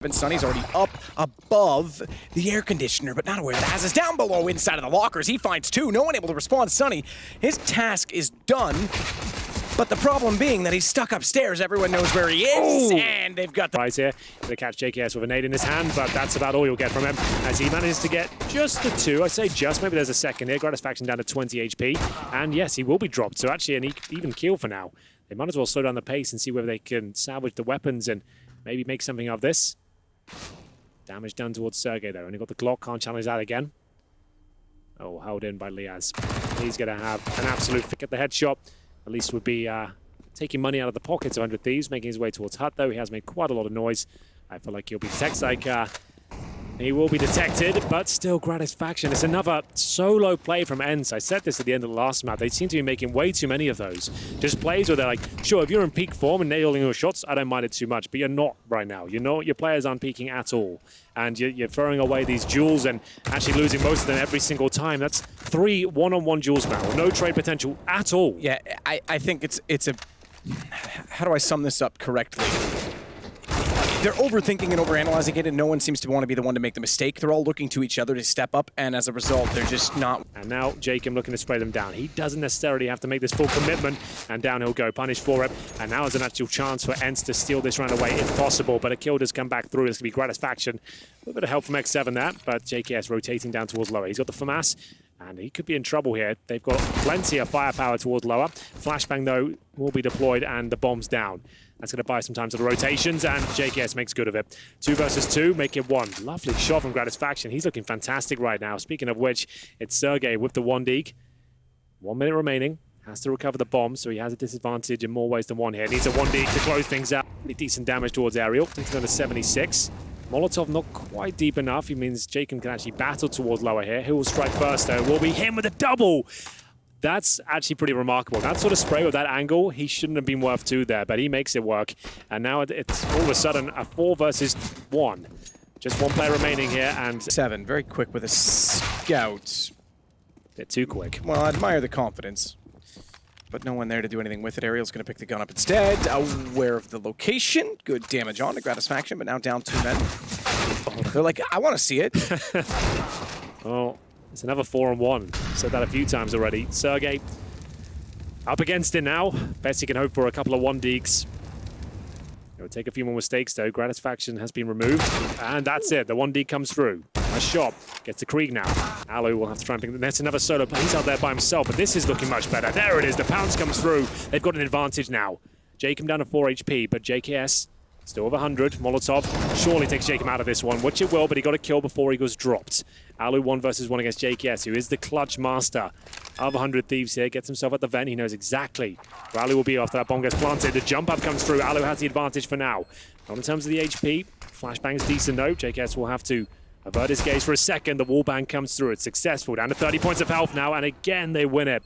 And Sunny's already up above the air conditioner, but not aware that Az is down below inside of the lockers. He finds two, no one able to respond to Sunny. His task is done, but the problem being that he's stuck upstairs. Everyone knows where he is, and they've got the... Right here, gonna catch JKS with a nade in his hand, but that's about all you'll get from him as he manages to get just the two. I say just, maybe there's a second here. Gratisfaction down to 20 HP, and yes, he will be dropped, so actually an even kill for now. They might as well slow down the pace and see whether they can salvage the weapons and maybe make something of this. Damage done towards Sergey though. Only got the Glock, can't challenge that again. Oh, held in by Liaz. He's going to have an absolute pick at the headshot. At least would be taking money out of the pockets of 100 Thieves, making his way towards Hut though. He has made quite a lot of noise. I feel like he'll be detected. He will be detected, but still Gratisfaction. It's another solo play from ENCE. I said this at the end of the last map. They seem to be making way too many of those. Just plays where they're like, sure, if you're in peak form and nailing your shots, I don't mind it too much, but you're not right now. You know, your players aren't peaking at all. And you're throwing away these duels and actually losing most of them every single time. That's 3 one-on-one duels now. No trade potential at all. Yeah, I think it's a... How do I sum this up correctly? They're overthinking and overanalyzing it, and no one seems to want to be the one to make the mistake. They're all looking to each other to step up, and as a result, they're just not... And now Jacob looking to spray them down. He doesn't necessarily have to make this full commitment, and down he'll go, punished for it. And now is an actual chance for ENCE to steal this round away if possible, but a kill does come back through. This could be Gratisfaction. A little bit of help from X7 there, but JKS rotating down towards lower. He's got the FAMAS, and he could be in trouble here. They've got plenty of firepower towards lower. Flashbang, though, will be deployed, and the bomb's down. That's going to buy some time to the rotations, and JKS makes good of it. 2 versus 2, make it 1. Lovely shot from Gratisfaction. He's looking fantastic right now. Speaking of which, it's Sergey with the 1 deke. 1 minute remaining. Has to recover the bomb, so he has a disadvantage in more ways than one here. Needs a 1 deke to close things out. Pretty decent damage towards Aerial. Takes another 76. Molotov not quite deep enough. He means Jacob can actually battle towards lower here. Who will strike first, though? Will be him with a double. That's actually pretty remarkable. That sort of spray with that angle, he shouldn't have been worth 2 there, but he makes it work. And now it's all of a sudden a 4 versus 1. Just 1 player remaining here, and... 7, very quick with a scout. They're too quick. Well, I admire the confidence, but no one there to do anything with it. Ariel's going to pick the gun up instead. Aware of the location. Good damage on to Gratisfaction, but now down 2 men. They're like, I want to see it. Oh. It's another 4-on-1. Said that a few times already. Sergey up against it now. Best he can hope for a couple of 1 dekes. It'll take a few more mistakes though. Gratisfaction has been removed. And that's it. The 1 deke comes through. A shot. Gets to Krieg now. Alu will have to try and pick the net. Another solo play. He's out there by himself, but this is looking much better. There it is. The pounce comes through. They've got an advantage now. Jacob down to 4 HP, but JKS still with 100. Molotov surely takes Jacob out of this one, which it will, but he got a kill before he was dropped. Alu 1 versus 1 against JKS, who is the clutch master of 100 Thieves here. Gets himself at the vent. He knows exactly where Alu will be after that bomb gets planted. The jump up comes through. Alu has the advantage for now. Not in terms of the HP. Flashbang's decent though. JKS will have to avert his gaze for a second. The wallbang comes through. It's successful. Down to 30 points of health now, and again they win it.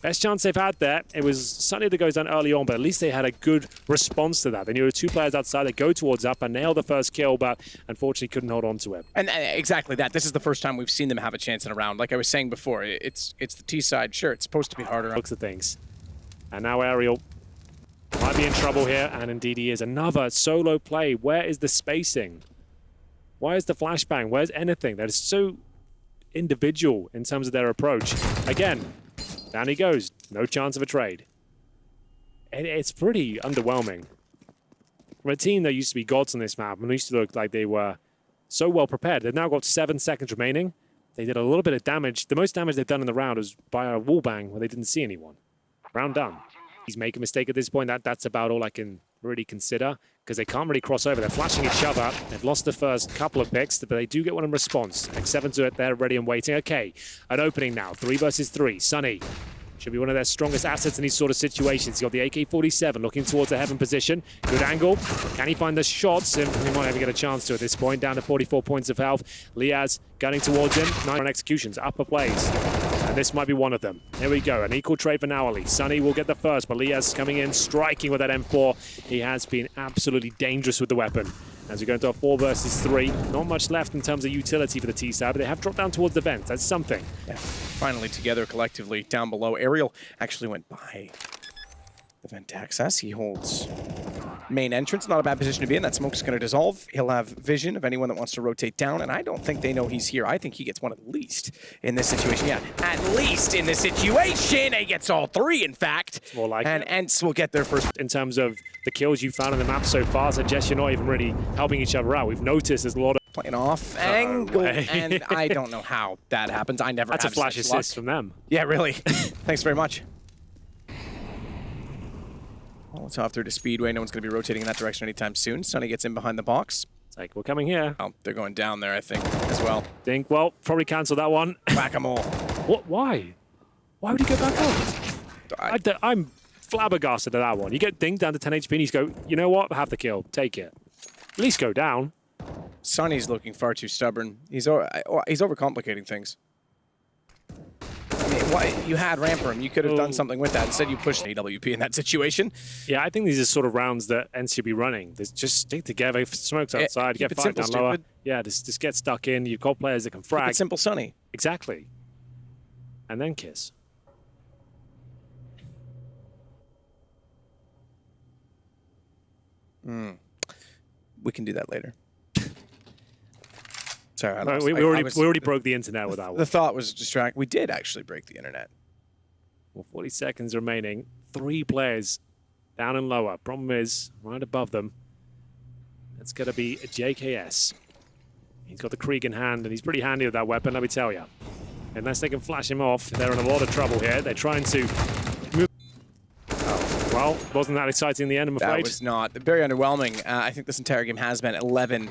Best chance they've had there. It was Sunny that goes down early on, but at least they had a good response to that. They knew there were 2 players outside. They go towards up and nail the first kill, but unfortunately couldn't hold on to it. And exactly that. This is the first time we've seen them have a chance in a round. Like I was saying before, it's the T side. Sure, it's supposed to be harder. Looks at things. And now Aerial might be in trouble here, and indeed he is. Another solo play. Where is the spacing? Why is the flashbang? Where's anything? That is so individual in terms of their approach. Again, down he goes. No chance of a trade. It's pretty underwhelming. From a team that used to be gods on this map, and used to look like they were so well prepared. They've now got 7 seconds remaining. They did a little bit of damage. The most damage they've done in the round was by a wallbang where they didn't see anyone. Round done. He's making a mistake at this point. That's about all I can really consider, because they can't really cross over. They're flashing each other. They've lost the first couple of picks, but they do get one in response. X7 to it. They're ready and waiting. Okay, an opening now. 3 versus 3. Sunny should be one of their strongest assets in these sort of situations. He's got the AK-47 looking towards the heaven position. Good angle. Can he find the shots? And he might even get a chance to at this point. Down to 44 points of health. Liaz gunning towards him. 9 on executions. Upper plays. And this might be one of them. Here we go. An equal trade for Nowali. Sunny will get the first, but Liaz coming in, striking with that M4. He has been absolutely dangerous with the weapon. As we go into a 4 versus 3, not much left in terms of utility for the T-side, but they have dropped down towards the vent. That's something. Yeah. Finally together collectively down below. Ariel actually went by the vent access. He holds main entrance. Not a bad position to be in. That smoke's going to dissolve. He'll have vision of anyone that wants to rotate down, and I don't think they know he's here. I think he gets one at least in this situation. Yeah, at least in this situation. He gets all three, in fact. It's more like and ENCE will get their first. In terms of the kills you found on the map so far, suggest you're not even really helping each other out. We've noticed there's a lot of Playing off angle, and I don't know how that happens. I never That's have a flash such assist luck. from them. Yeah, really. Thanks very much. Well, it's off through to Speedway. No one's going to be rotating in that direction anytime soon. Sonny gets in behind the box. It's like, we're coming here. Oh, they're going down there, I think, as well. Think, well, probably cancel that one. Whack-a-mole. What? Why? Why would he go back up? I'm flabbergasted at that one. You get dinged down to 10 HP and you go, you know what? Have the kill. Take it. At least go down. Sonny's looking far too stubborn. He's overcomplicating things. I mean, why you had Ramper him? You could have done something with that. Instead, you pushed AWP in that situation. Yeah, I think these are sort of rounds that ENCE should be running. There's just stick together. If smokes outside, keep get it 5 simple, down lower. stupid. Yeah, just get stuck in. You've got players that can frag. Keep it simple, Sonny. Exactly. And then kiss. We can do that later. Sorry, We already broke the internet with that one. The thought was distract. We did actually break the internet. Well, 40 seconds remaining. 3 players down and lower. Problem is, right above them, it's going to be a JKS. He's got the Krieg in hand, and he's pretty handy with that weapon, let me tell you. Unless they can flash him off, they're in a lot of trouble here. They're trying to move. Oh, well, wasn't that exciting in the end, I'm afraid. That was not. Very underwhelming. I think this entire game has been 11-1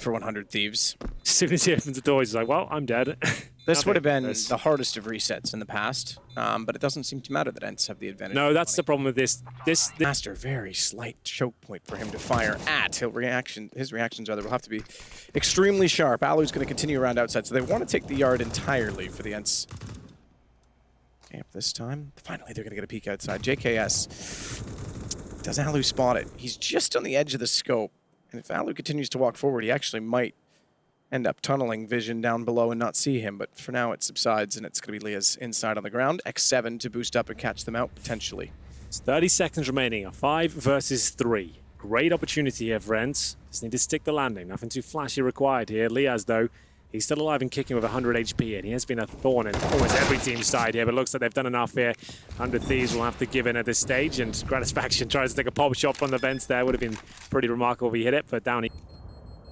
for 100 Thieves. As soon as he opens the door, he's like, well, I'm dead. This would have been the hardest of resets in the past, but it doesn't seem to matter that ENCE have the advantage. No, that's the problem with this. Master, very slight choke point for him to fire at. His reactions will have to be extremely sharp. Alu's going to continue around outside, so they want to take the yard entirely for the ENCE. Camp this time. Finally, they're going to get a peek outside. JKS. Does Alu spot it? He's just on the edge of the scope, and if Alu continues to walk forward, he actually might end up tunneling vision down below and not see him, but for now it subsides and it's going to be Leah's inside on the ground. X7 to boost up and catch them out, potentially. It's 30 seconds remaining, a 5 versus 3. Great opportunity here for ENCE. Just need to stick the landing. Nothing too flashy required here. Liaz, though, he's still alive and kicking with 100 HP, and he has been a thorn in almost every team's side here, but it looks like they've done enough here. 100 Thieves will have to give in at this stage, and Gratisfaction tries to take a pop shot from the vents there. Would have been pretty remarkable if he hit it, but down he...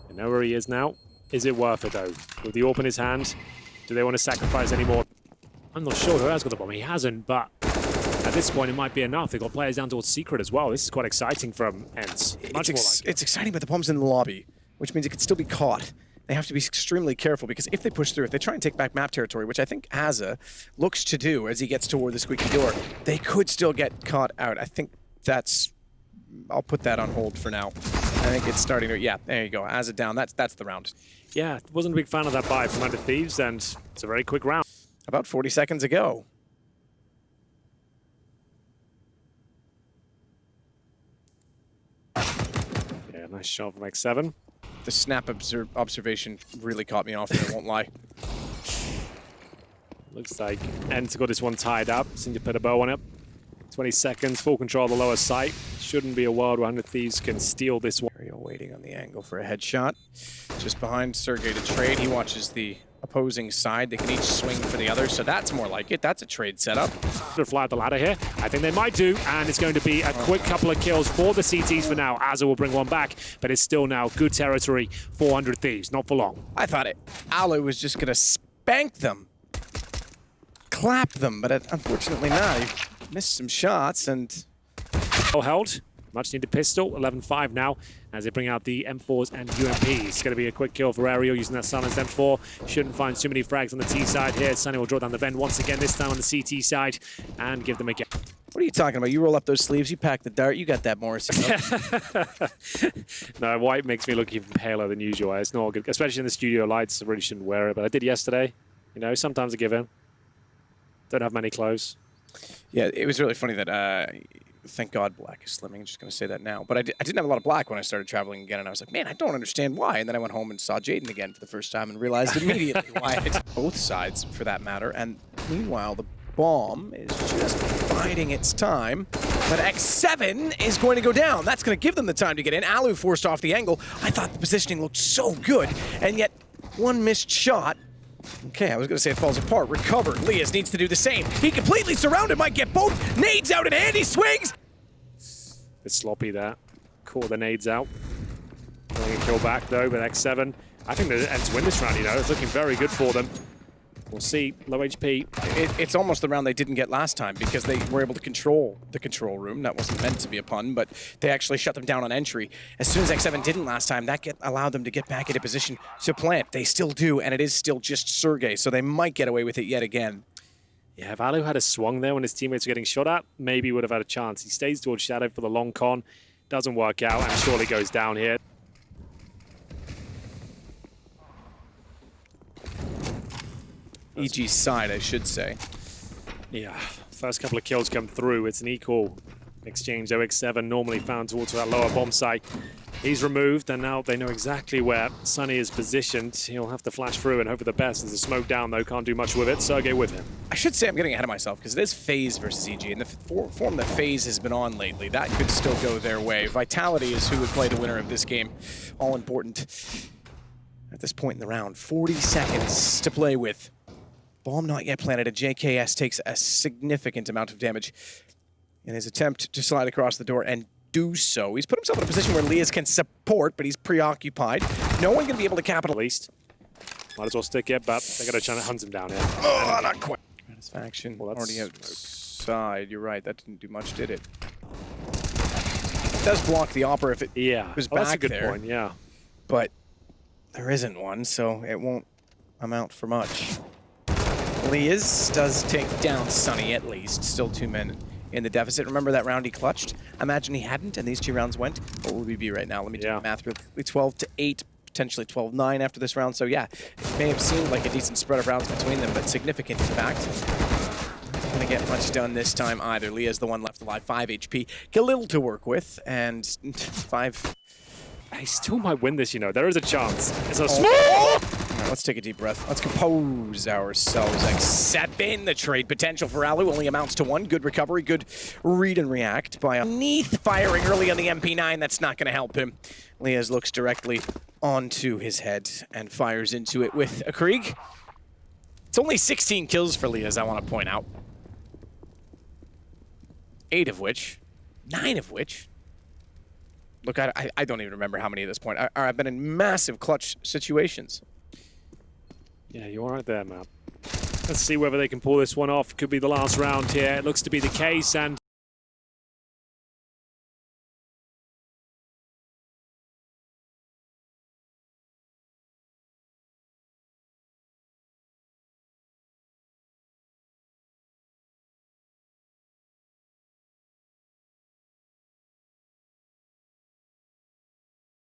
You know where he is now. Is it worth it, though? With the AWP in his hand, do they want to sacrifice any more? I'm not sure who has got the bomb. He hasn't, but at this point, it might be enough. They've got players down towards Secret as well. This is quite exciting from ENCE. It's exciting, but the bomb's in the lobby, which means it could still be caught. They have to be extremely careful, because if they push through, if they try and take back map territory, which I think Aza looks to do as he gets toward the squeaky door, they could still get caught out. I think that's... I'll put that on hold for now. I think it's starting to... Yeah, there you go. Aza down. That's the round. Yeah, wasn't a big fan of that buy from 100 Thieves, and it's a very quick round. About 40 seconds ago. Yeah, nice shot from X7. The snap observation really caught me off there, I won't lie. Looks like ENCE got this one tied up. Seem to put a bow on it. 20 seconds, full control of the lower site. Shouldn't be a world where 100 Thieves can steal this one. Ariel waiting on the angle for a headshot. Just behind Sergey to trade. He watches the opposing side. They can each swing for the other, so that's more like it. That's a trade setup. To fly up the ladder here. I think they might do, and it's going to be a quick couple of kills for the CTs for now. Aza will bring one back, but it's still now good territory for 100 Thieves. Not for long. I thought Alu was just going to spank them. Clap them, but unfortunately not. He missed some shots and... Well held. Much needed pistol. 11-5 now as they bring out the M4s and UMPs. It's going to be a quick kill for Ariel using that silenced M4. Shouldn't find too many frags on the T side here. Sunny will draw down the vent once again, this time on the CT side, and give them a get. What are you talking about? You roll up those sleeves, you pack the dart, you got that, Morris. No, white makes me look even paler than usual. It's not good, especially in the studio lights. I really shouldn't wear it, but I did yesterday. You know, sometimes I give in. Don't have many clothes. Yeah, it was really funny that, thank God black is slimming. I'm just going to say that now. But I didn't have a lot of black when I started traveling again, and I was like, man, I don't understand why. And then I went home and saw Jaden again for the first time and realized immediately why. Both sides, for that matter. And meanwhile, the Bomb is just biding its time, but X7 is going to go down. That's going to give them the time to get in. Alu forced off the angle. I thought the positioning looked so good, and yet one missed shot. Okay, I was going to say it falls apart. Recovered. Lias needs to do the same. He completely surrounded, might get both. Nades out in hand, he swings. Bit sloppy there. Caught the nades out. Going a kill back though, but X7. I think the ENCE win this round, you know. It's looking very good for them. We'll see. Low HP. It's almost the round they didn't get last time because they were able to control the control room. That wasn't meant to be a pun, but they actually shut them down on entry. As soon as X7 didn't last time, that allowed them to get back into position to plant. They still do, and it is still just Sergey, so they might get away with it yet again. Yeah, if Alu had a swung there when his teammates were getting shot at, maybe he would have had a chance. He stays towards Shadow for the long con. Doesn't work out, and surely goes down here. EG's side, I should say. Yeah, first couple of kills come through. It's an equal exchange. OX7 normally found towards that lower bomb site. He's removed, and now they know exactly where Sunny is positioned. He'll have to flash through and hope for the best. There's a smoke down, though. Can't do much with it. Sergey with him. I should say I'm getting ahead of myself because it is FaZe versus EG, and the form that FaZe has been on lately, that could still go their way. Vitality is who would play the winner of this game. All important at this point in the round. 40 seconds to play with. Bomb not yet planted, and JKS takes a significant amount of damage in his attempt to slide across the door and do so. He's put himself in a position where Lias can support, but he's preoccupied. No one can be able to capitalize. Might as well stick it, but they're going to try to hunt him down here. Oh, not quite. Satisfaction Well, already outside. You're right, that didn't do much, did it? It does block the Opera if it was back that's a good there. point, yeah. But there isn't one, so it won't amount for much. Lias does take down Sunny at least. Still 2 men in the deficit. Remember that round he clutched? Imagine he hadn't and these 2 rounds went. What would we be right now? Let me do the math real quickly. 12-8, potentially 12-9 after this round. So yeah, it may have seemed like a decent spread of rounds between them, but significant in fact. Not gonna get much done this time either. Lia's the one left alive, 5 HP. Khalil to work with, and 5... He still might win this, you know. There is a chance. It's a Right, let's take a deep breath. Let's compose ourselves. X7, the trade potential for Alu only amounts to 1. Good recovery, good read and react by Neath firing early on the MP9. That's not going to help him. Lias looks directly onto his head and fires into it with a Krieg. It's only 16 kills for Lias, I want to point out. 9 of which. Look, I don't even remember how many at this point. I've been in massive clutch situations. Yeah, you're right there, Matt. Let's see whether they can pull this one off. Could be the last round here. It looks to be the case, and